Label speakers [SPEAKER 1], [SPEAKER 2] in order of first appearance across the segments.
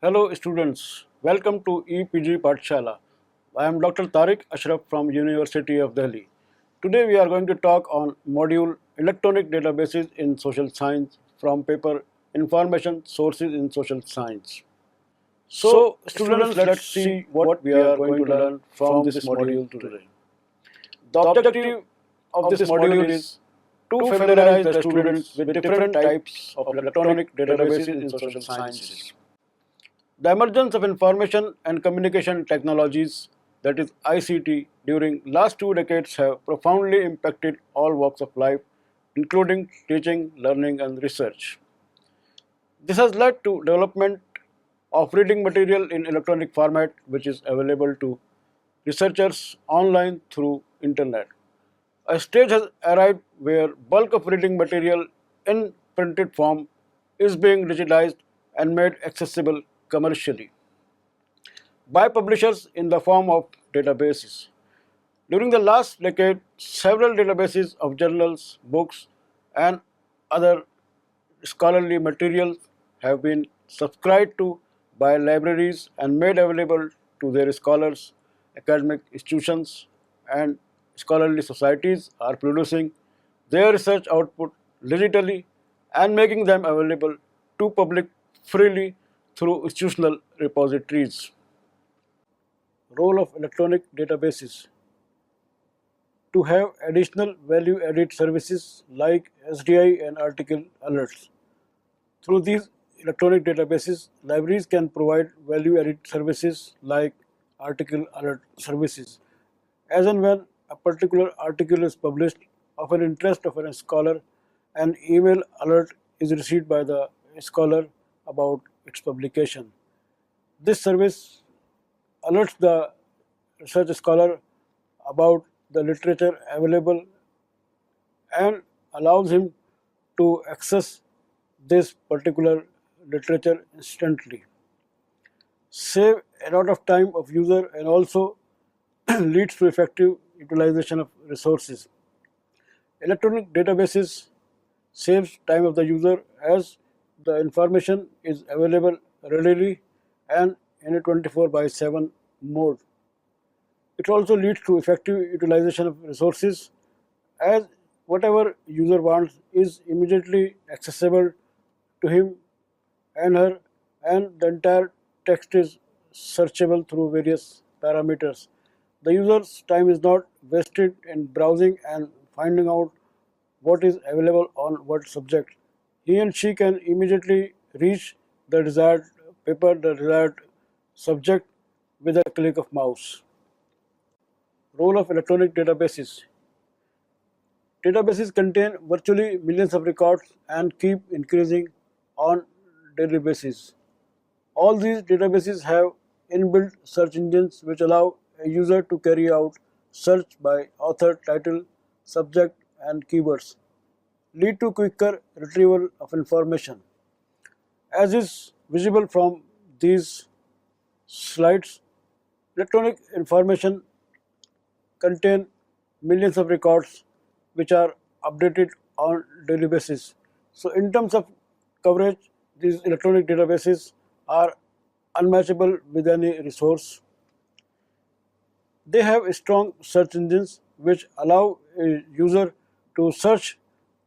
[SPEAKER 1] Hello students, welcome to EPG Pathshala. I am Dr. Tariq Ashraf from University of Delhi. Today we are going to talk on module Electronic Databases in Social Science from paper Information Sources in Social Science. So students, let's see what we are going to learn from this module today. The objective of this module is to familiarize the students with different types of electronic databases in social sciences. The emergence of information and communication technologies, that is ICT, during last 2 decades have profoundly impacted all walks of life, including teaching, learning and research. This has led to development of reading material in electronic format which is available to researchers online through internet. A stage has arrived where bulk of reading material in printed form is being digitized and made accessible commercially by publishers in the form of databases. During the last decade, several databases of journals, books, and other scholarly materials have been subscribed to by libraries and made available to their scholars. Academic institutions and scholarly societies are producing their research output digitally and making them available to public freely through institutional repositories. Role of electronic databases to have additional value added services like SDI and article alerts. Through these electronic databases, libraries can provide value added services like article alert services. As and when a particular article is published of an interest of a scholar, an email alert is received by the scholar about its publication. This service alerts the research scholar about the literature available and allows him to access this particular literature instantly. Save a lot of time of user and also leads to effective utilization of resources. Electronic databases saves time of the user as the information is available readily and in a 24 by 7 mode. It also leads to effective utilization of resources as whatever user wants is immediately accessible to him and her, and the entire text is searchable through various parameters. The user's time is not wasted in browsing and finding out what is available on what subject. He and she can immediately reach the desired paper, the desired subject with a click of mouse. Role of electronic databases. Databases contain virtually millions of records and keep increasing on daily basis. All these databases have inbuilt search engines which allow a user to carry out search by author, title, subject and keywords, lead to quicker retrieval of information. As is visible from these slides, electronic information contain millions of records which are updated on daily basis. So in terms of coverage, these electronic databases are unmatchable with any resource. They have strong search engines which allow a user to search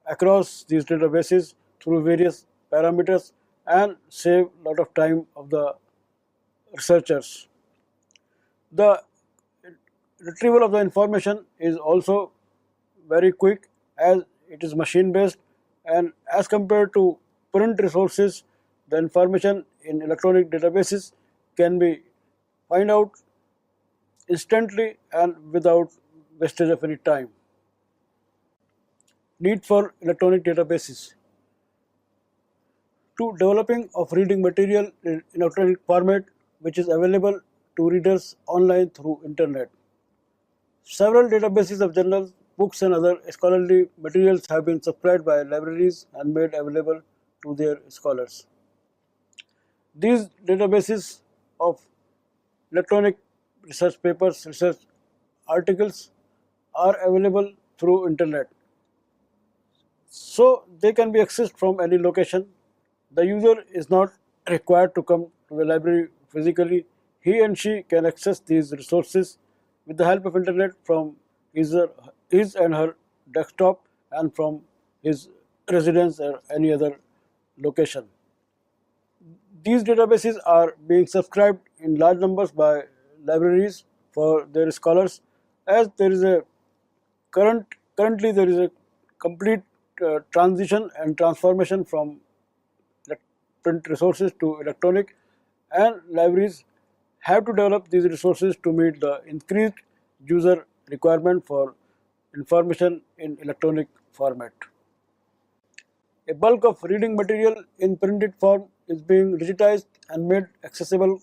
[SPEAKER 1] across these databases through various parameters and save a lot of time of the researchers. The retrieval of the information is also very quick as it is machine based, and as compared to print resources, the information in electronic databases can be find out instantly and without wastage of any time. Need for electronic databases. To developing of reading material in electronic format which is available to readers online through internet. Several databases of journals, books and other scholarly materials have been subscribed by libraries and made available to their scholars. These databases of electronic research papers, research articles are available through internet. So they can be accessed from any location. The user is not required to come to the library physically, he and she can access these resources with the help of internet from his and her desktop and from his residence or any other location. These databases are being subscribed in large numbers by libraries for their scholars, as there is a currently there is a complete transition and transformation from print resources to electronic, and libraries have to develop these resources to meet the increased user requirement for information in electronic format. A bulk of reading material in printed form is being digitized and made accessible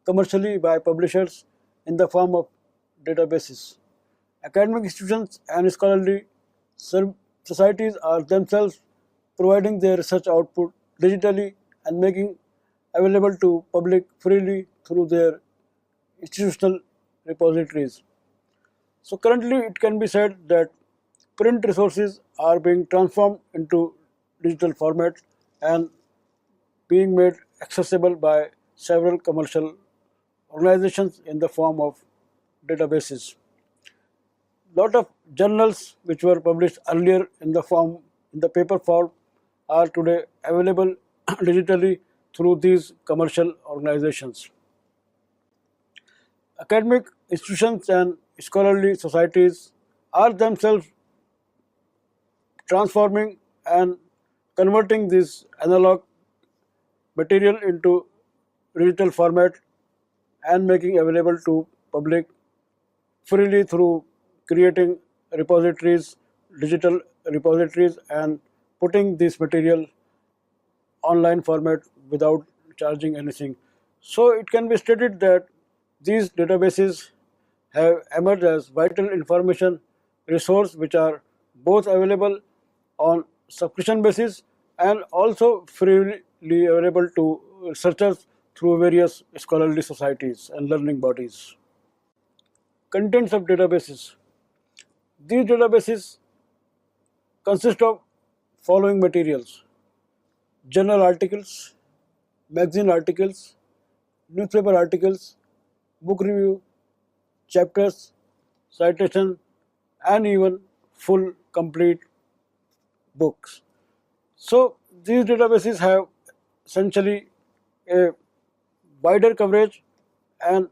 [SPEAKER 1] commercially by publishers in the form of databases. Academic institutions and scholarly societies are themselves providing their research output digitally and making available to public freely through their institutional repositories. So currently it can be said that print resources are being transformed into digital format and being made accessible by several commercial organizations in the form of databases. Lot of journals which were published earlier in the paper form are today available digitally through these commercial organizations. Academic institutions and scholarly societies are themselves transforming and converting this analog material into digital format and making available to public freely through creating repositories, digital repositories, and putting this material online format without charging anything. So it can be stated that these databases have emerged as vital information resource which are both available on subscription basis and also freely available to researchers through various scholarly societies and learning bodies. Contents of databases. These databases consist of following materials: journal articles, magazine articles, newspaper articles, book review, chapters, citation, and even full complete books. So these databases have essentially a wider coverage, and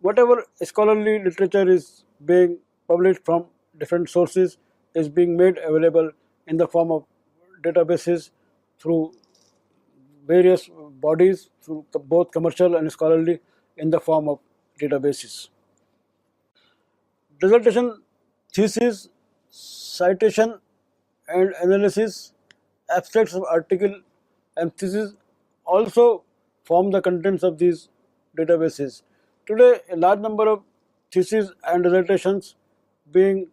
[SPEAKER 1] whatever scholarly literature is being published from different sources is being made available in the form of databases through various bodies, through both commercial and scholarly, in the form of databases. Dissertation, thesis, citation and analysis, abstracts of article and thesis also form the contents of these databases. Today, a large number of theses and dissertations being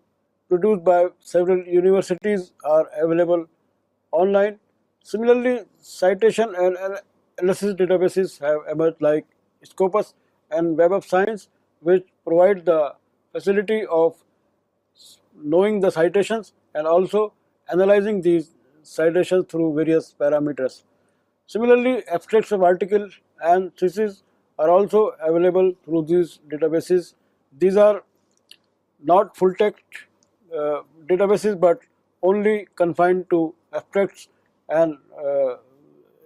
[SPEAKER 1] produced by several universities are available online. Similarly, citation and analysis databases have emerged like Scopus and Web of Science, which provide the facility of knowing the citations and also analyzing these citations through various parameters. Similarly, abstracts of articles and theses are also available through these databases. These are not full text databases but only confined to abstracts and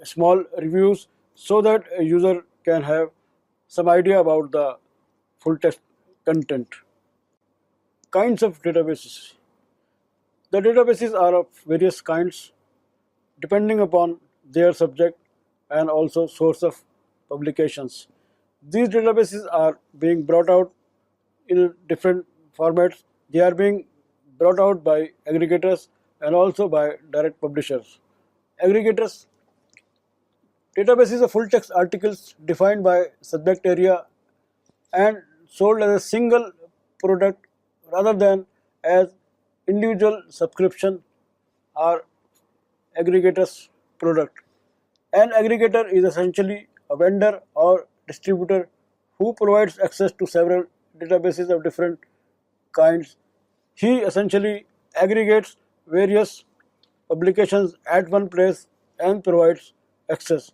[SPEAKER 1] small reviews so that a user can have some idea about the full text content. Kinds of databases. The databases are of various kinds depending upon their subject and also source of publications. These databases are being brought out in different formats. They are being brought out by aggregators and also by direct publishers. Aggregators, databases of full text articles defined by subject area and sold as a single product rather than as individual subscription are aggregators product. An aggregator is essentially a vendor or distributor who provides access to several databases of different kinds. He essentially aggregates various publications at one place and provides access.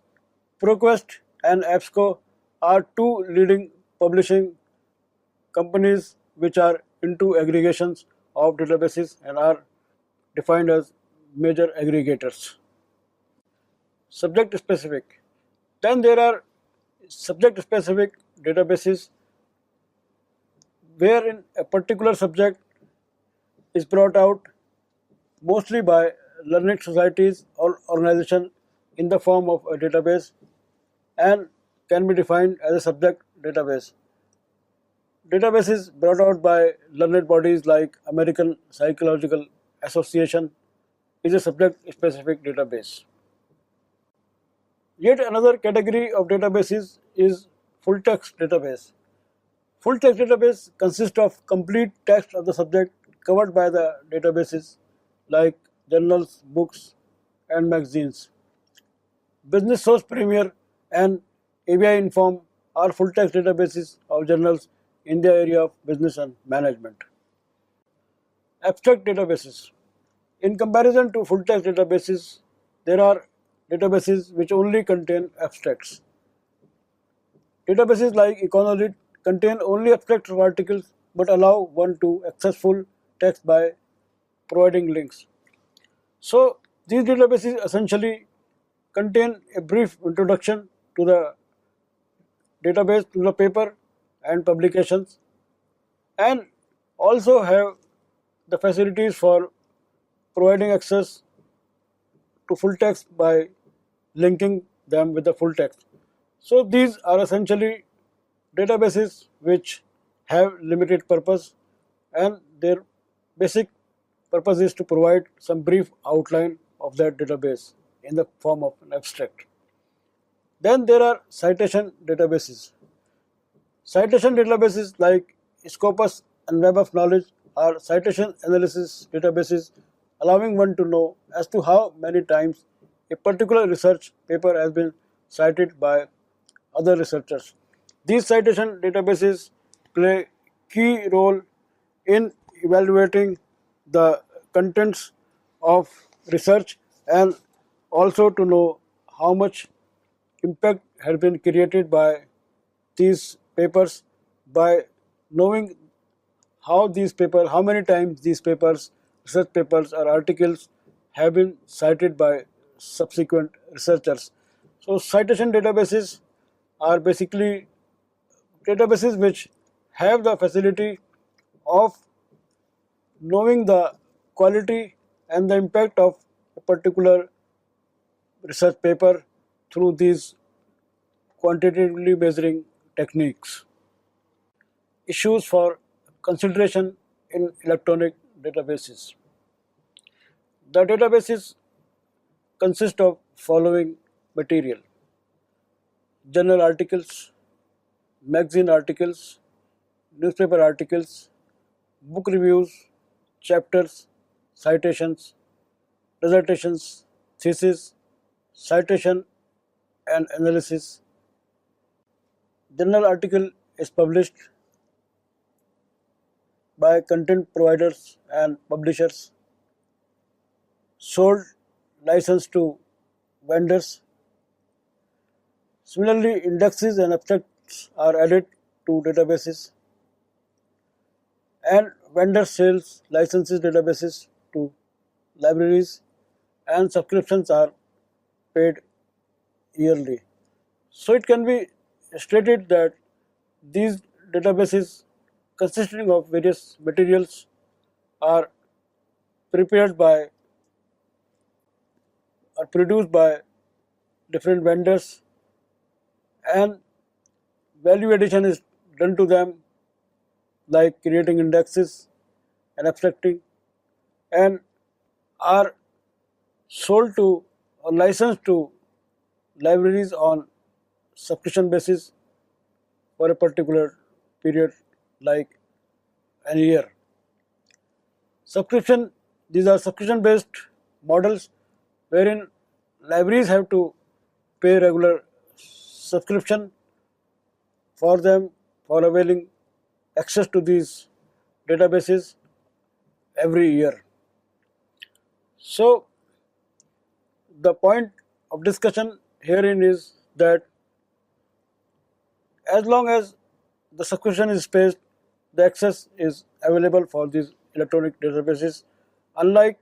[SPEAKER 1] ProQuest and AppSco are two leading publishing companies which are into aggregations of databases and are defined as major aggregators. Subject specific. Then there are subject specific databases wherein a particular subject is brought out mostly by learned societies or organization in the form of a database and can be defined as a subject database. Databases brought out by learned bodies like American Psychological Association is a subject specific database. Yet another category of databases is full text database. Full text database consists of complete text of the subject covered by the databases like journals, books, and magazines. Business Source Premier and ABI Inform are full text databases of journals in the area of business and management. Abstract databases. In comparison to full text databases, there are databases which only contain abstracts. Databases like Econolit contain only abstracts of articles but allow one to access full text by providing links. So these databases essentially contain a brief introduction to the database, to the paper and publications, and also have the facilities for providing access to full text by linking them with the full text. So these are essentially databases which have limited purpose, and their basic purpose is to provide some brief outline of that database in the form of an abstract. Then there are citation databases. Citation databases like Scopus and Web of Knowledge are citation analysis databases allowing one to know as to how many times a particular research paper has been cited by other researchers. These citation databases play key role in evaluating the contents of research and also to know how much impact has been created by these papers by knowing how many times these papers, research papers or articles have been cited by subsequent researchers. So citation databases are basically databases which have the facility of knowing the quality and the impact of a particular research paper through these quantitatively measuring techniques. Issues for consideration in electronic databases. The databases consist of following material: journal articles, magazine articles, newspaper articles, book reviews, chapters, citations, dissertations, thesis, citation and analysis. Journal article is published by content providers and publishers, sold, licensed to vendors. Similarly, indexes and abstracts are added to databases, and vendor sales licenses databases to libraries, and subscriptions are paid yearly. So it can be stated that these databases consisting of various materials are prepared by or produced by different vendors, and value addition is done to them like creating indexes and abstracting, and are sold to or licensed to libraries on subscription basis for a particular period like an year. Subscription, these are subscription based models wherein libraries have to pay regular subscription for them for availing access to these databases every year. So the point of discussion herein is that As long as the subscription is paid, the access is available for these electronic databases. Unlike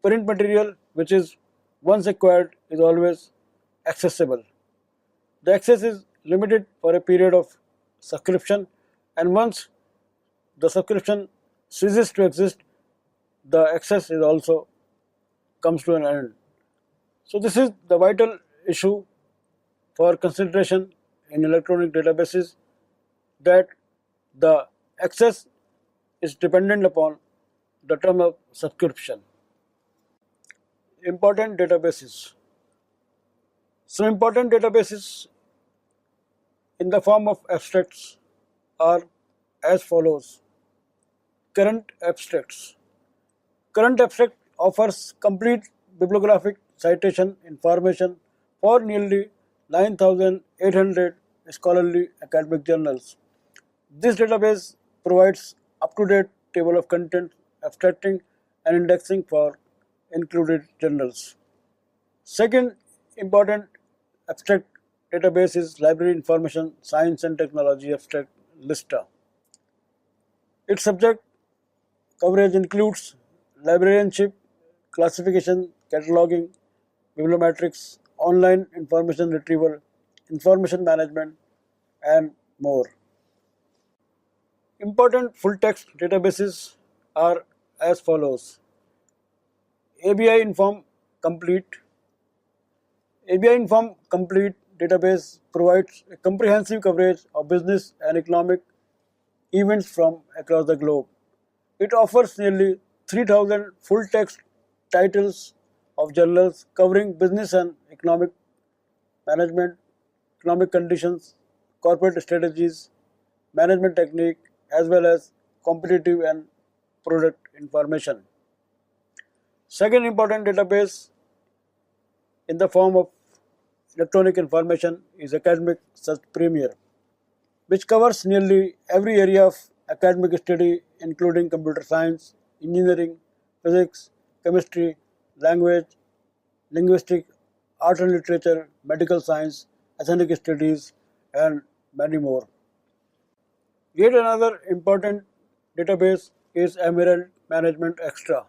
[SPEAKER 1] print material, which is once acquired is always accessible. The access is limited for a period of subscription, and once the subscription ceases to exist, the access is also comes to an end. So this is the vital issue for consideration in electronic databases, that the access is dependent upon the term of subscription. Important databases. Some important databases in the form of abstracts are as follows. Current abstracts. Current abstract offers complete bibliographic citation information for nearly 9,800 scholarly academic journals. This database provides up-to-date table of content, abstracting and indexing for included journals. Second important abstract database is Library Information Science and Technology Abstract LISTA. Its subject coverage includes librarianship, classification, cataloging, bibliometrics, online information retrieval, information management, and more. Important full text databases are as follows. ABI Inform Complete. ABI Inform Complete database provides a comprehensive coverage of business and economic events from across the globe. It offers nearly 3,000 full text titles of journals covering business and economic management, economic conditions, corporate strategies, management technique, as well as competitive and product information. Second important database in the form of electronic information is Academic Search Premier, which covers nearly every area of academic study including computer science, engineering, physics, chemistry, language, linguistics, art and literature, medical science, ethnic studies, and many more. Yet another important database is Emerald Management Extra.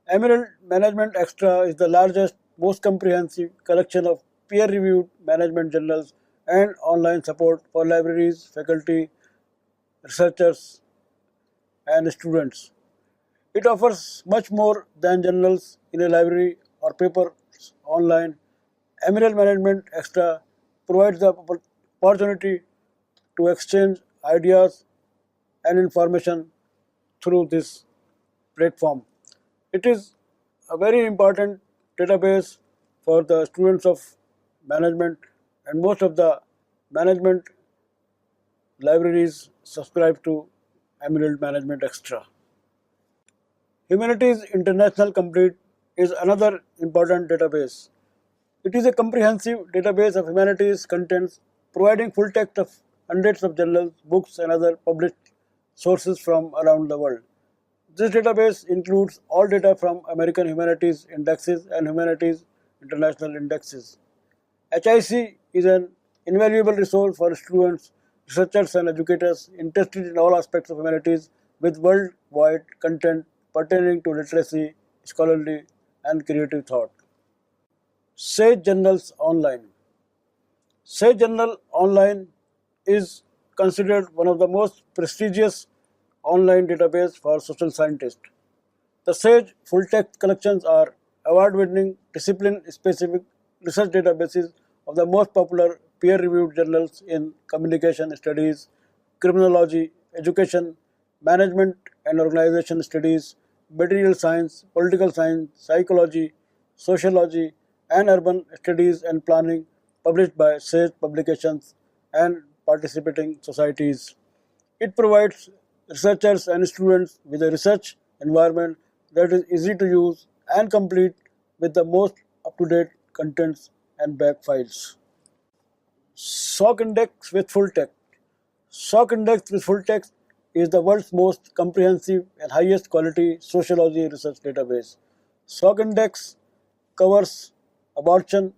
[SPEAKER 1] Emerald Management Extra is the largest, most comprehensive collection of peer-reviewed management journals and online support for libraries, faculty, researchers, and students. It offers much more than journals in a library or papers online. Emerald Management Extra provides the opportunity to exchange ideas and information through this platform. It is a very important database for the students of management, and most of the management libraries subscribe to Emerald Management Extra. Humanities International Complete is another important database. It is a comprehensive database of humanities contents providing full text of hundreds of journals, books, and other published sources from around the world. This database includes all data from American Humanities Indexes and Humanities International Indexes. HIC is an invaluable resource for students, researchers, and educators interested in all aspects of humanities with worldwide content pertaining to literacy, scholarly, and creative thought. Sage Journals Online. Sage Journal Online is considered one of the most prestigious online database for social scientists. The Sage full text collections are award-winning, discipline-specific research databases of the most popular peer-reviewed journals in communication studies, criminology, education, management and organization studies, material science, political science, psychology, sociology, and urban studies and planning, published by SAGE publications and participating societies. It provides researchers and students with a research environment that is easy to use and complete with the most up-to-date contents and back files. SOC Index with full text. SOC Index with full text is the world's most comprehensive and highest quality sociology research database. SOC Index covers abortion,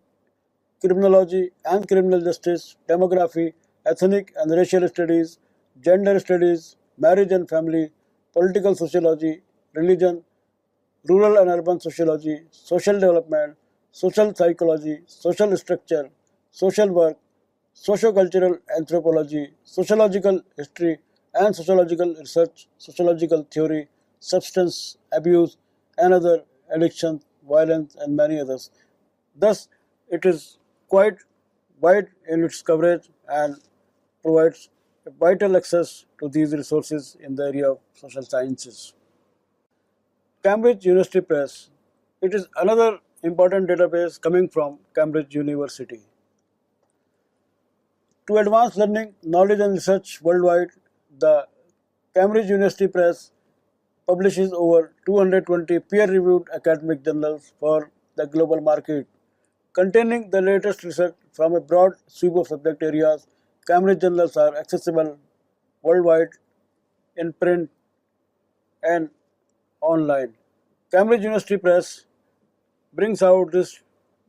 [SPEAKER 1] criminology and criminal justice, demography, ethnic and racial studies, gender studies, marriage and family, political sociology, religion, rural and urban sociology, social development, social psychology, social structure, social work, sociocultural anthropology, sociological history and sociological research, sociological theory, substance abuse and other addiction, violence and many others. Thus, it is quite wide in its coverage and provides vital access to these resources in the area of social sciences. Cambridge University Press. It is another important database coming from Cambridge University. To advance learning, knowledge and research worldwide, the Cambridge University Press publishes over 220 peer-reviewed academic journals for the global market. Containing the latest research from a broad sweep of subject areas, Cambridge journals are accessible worldwide in print and online. Cambridge University Press brings out this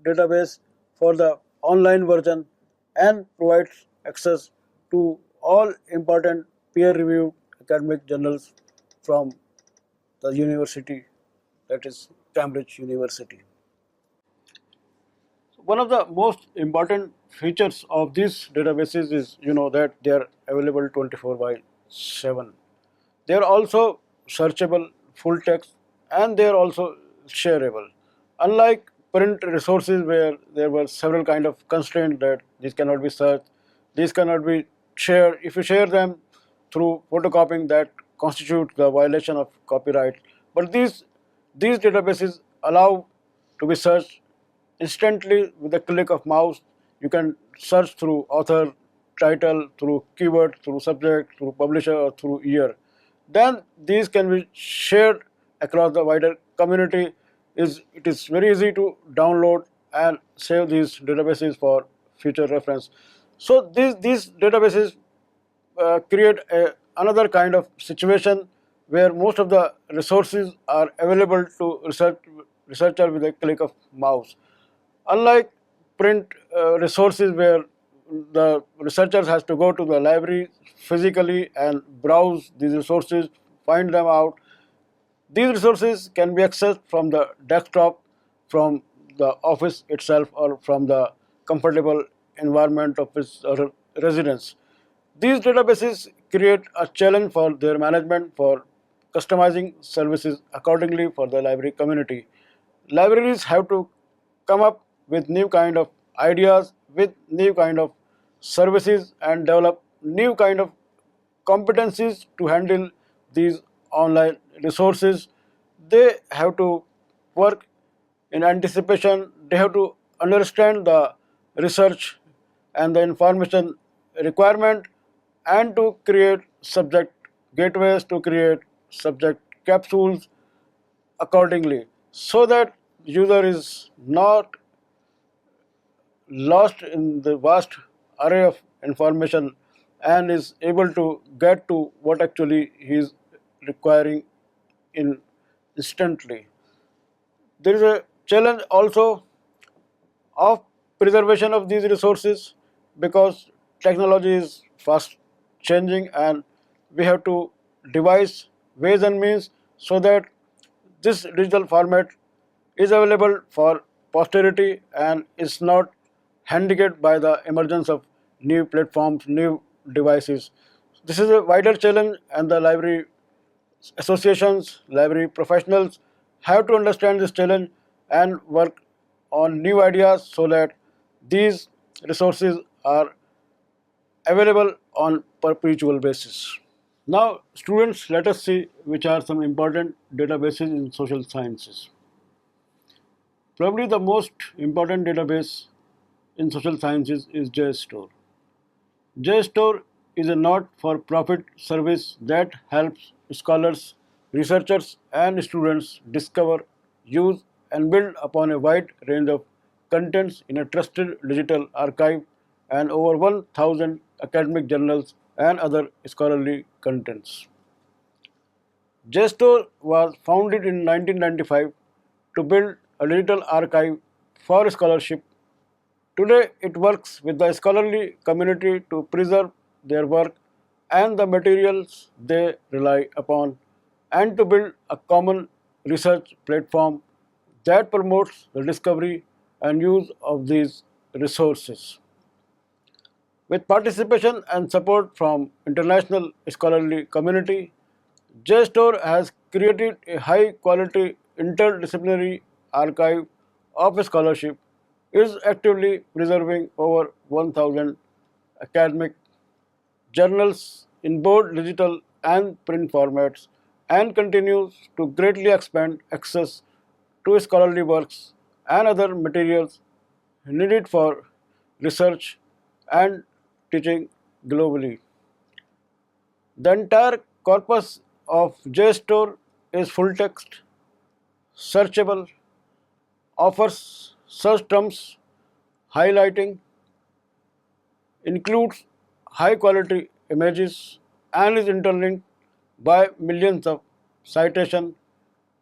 [SPEAKER 1] database for the online version and provides access to all important peer-reviewed academic journals from the university, that is Cambridge University. One of the most important features of these databases is that they are available 24 by 7. They are also searchable full text and they are also shareable. Unlike print resources where there were several kind of constraints that these cannot be searched, these cannot be shared. If you share them through photocopying, that constitutes the violation of copyright. But these databases allow to be searched instantly with a click of mouse. You can search through author, title, through keyword, through subject, through publisher, or through year. Then these can be shared across the wider community. It is very easy to download and save these databases for future reference. So these databases create another kind of situation where most of the resources are available to researcher with a click of mouse. Unlike print resources where the researchers has to go to the library physically and browse these resources, find them out. These resources can be accessed from the desktop, from the office itself, or from the comfortable environment of its residence. These databases create a challenge for their management for customizing services accordingly for the library community. Libraries have to come up with new kind of ideas, with new kind of services, and develop new kind of competencies to handle these online resources. They have to work in anticipation. They have to understand the research and the information requirement, and to create subject gateways, to create subject capsules accordingly, so that user is not lost in the vast array of information and is able to get to what actually he is requiring in instantly. There is a challenge also of preservation of these resources, because technology is fast changing and we have to devise ways and means so that this digital format is available for posterity and is not handicapped by the emergence of new platforms, new devices. This is a wider challenge, and the library associations, library professionals have to understand this challenge and work on new ideas so that these resources are available on perpetual basis. Now, students, let us see which are some important databases in social sciences. Probably the most important database in social sciences is JSTOR. JSTOR is a not-for-profit service that helps scholars, researchers, and students discover, use, and build upon a wide range of contents in a trusted digital archive and over 1,000 academic journals and other scholarly contents. JSTOR was founded in 1995 to build a digital archive for scholarship Today, it works with the scholarly community to preserve their work and the materials they rely upon, and to build a common research platform that promotes the discovery and use of these resources. With participation and support from international scholarly community, JSTOR has created a high quality interdisciplinary archive of scholarship, is actively preserving over 1000 academic journals in both digital and print formats, and continues to greatly expand access to scholarly works and other materials needed for research and teaching globally. The entire corpus of JSTOR is full text, searchable, offers search terms, highlighting, includes high quality images, and is interlinked by millions of citations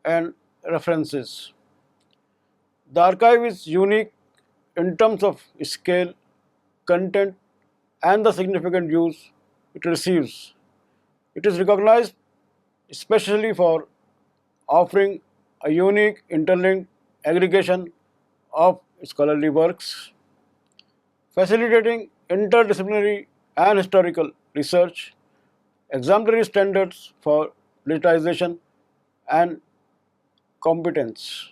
[SPEAKER 1] and references. The archive is unique in terms of scale, content, and the significant use it receives. It is recognized especially for offering a unique interlinked aggregation of scholarly works, facilitating interdisciplinary and historical research, exemplary standards for digitization and competence,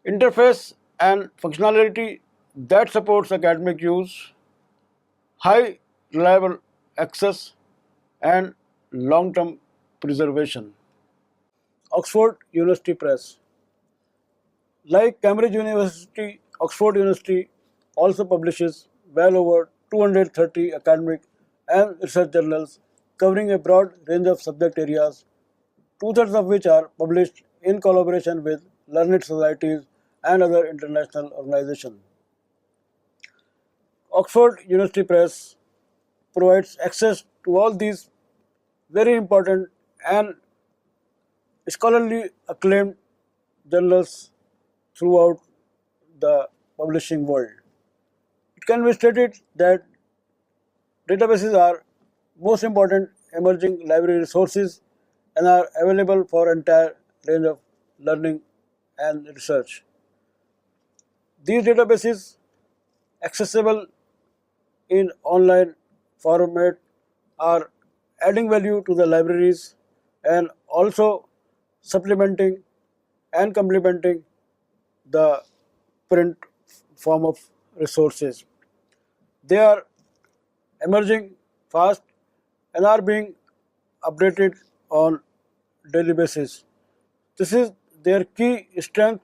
[SPEAKER 1] interface and functionality that supports academic use, high reliable access, and long-term preservation. Oxford University Press. Like Cambridge University, Oxford University also publishes well over 230 academic and research journals covering a broad range of subject areas, two-thirds of which are published in collaboration with learned societies and other international organizations. Oxford University Press provides access to all these very important and scholarly acclaimed journals throughout the publishing world. It can be stated that databases are most important emerging library resources and are available for entire range of learning and research. These databases, accessible in online format, are adding value to the libraries and also supplementing and complementing the print form of resources. They are emerging fast and are being updated on daily basis. This is their key strength,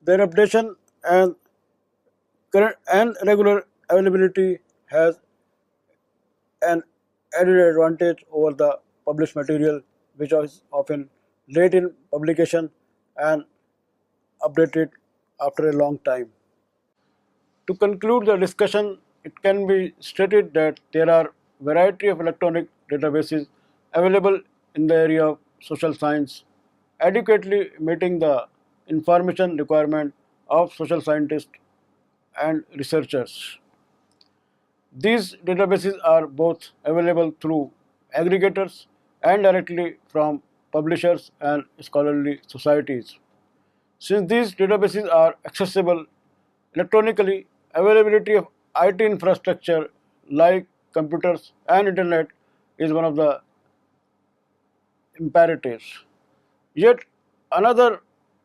[SPEAKER 1] their updation and current and regular availability has an added advantage over the published material, which is often late in publication and updated after a long time. To conclude the discussion, it can be stated that there are variety of electronic databases available in the area of social science, adequately meeting the information requirement of social scientists and researchers. These databases are both available through aggregators and directly from publishers and scholarly societies. Since these databases are accessible electronically, availability of IT infrastructure like computers and internet is one of the imperatives. Yet another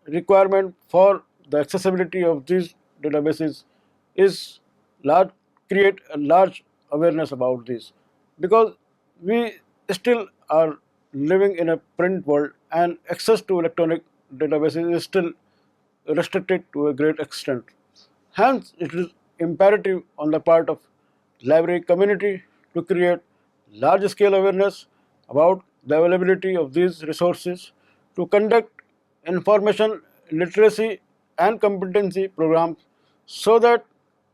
[SPEAKER 1] requirement for the accessibility of these databases is large, create a large awareness about this, because we still are living in a print world and access to electronic databases is still restricted to a great extent. Hence, it is imperative on the part of library community to create large scale awareness about the availability of these resources, to conduct information literacy and competency programs so that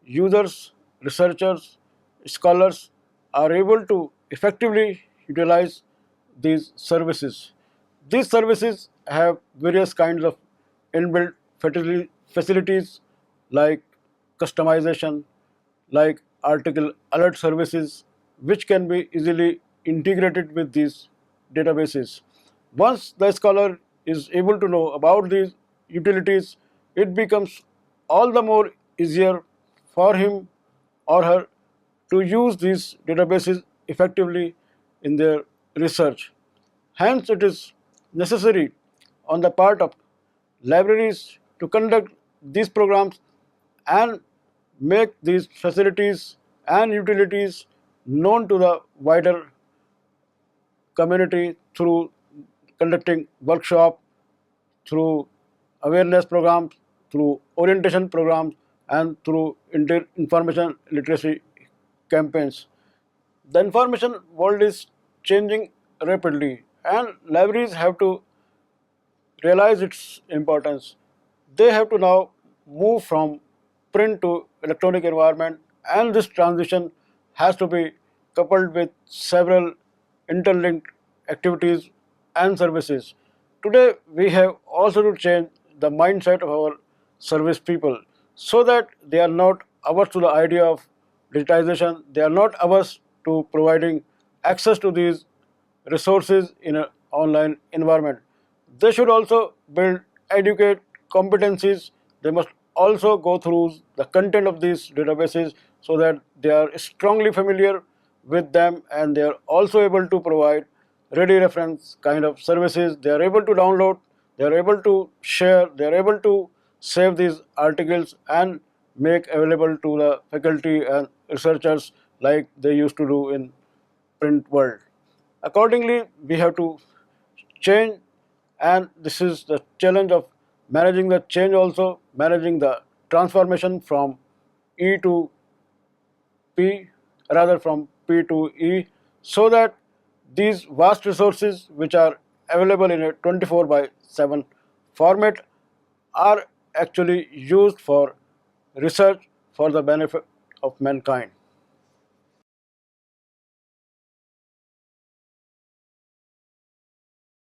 [SPEAKER 1] users, researchers, scholars are able to effectively utilize these services. These services have various kinds of inbuilt facilities like customization like article alert services, which can be easily integrated with these databases. Once the scholar is able to know about these utilities, it becomes all the more easier for him or her to use these databases effectively in their research. Hence, it is necessary on the part of libraries to conduct these programs and make these facilities and utilities known to the wider community through conducting workshops, through awareness programs, through orientation programs, and through information literacy campaigns. The information world is changing rapidly, and libraries have to realize its importance. They have to now move from print to electronic environment, and this transition has to be coupled with several interlinked activities and services. Today, we have also to change the mindset of our service people so that they are not averse to the idea of digitization, they are not averse to providing access to these resources in an online environment. They should also build educate competencies. They must also go through the content of these databases so that they are strongly familiar with them, and they are also able to provide ready reference kind of services. They are able to download, they are able to share, they are able to save these articles and make available to the faculty and researchers like they used to do in print world. Accordingly, we have to change, and this is the challenge of managing the change, also managing the transformation from E to P, rather from P to E, so that these vast resources which are available in a 24 by 7 format are actually used for research for the benefit of mankind.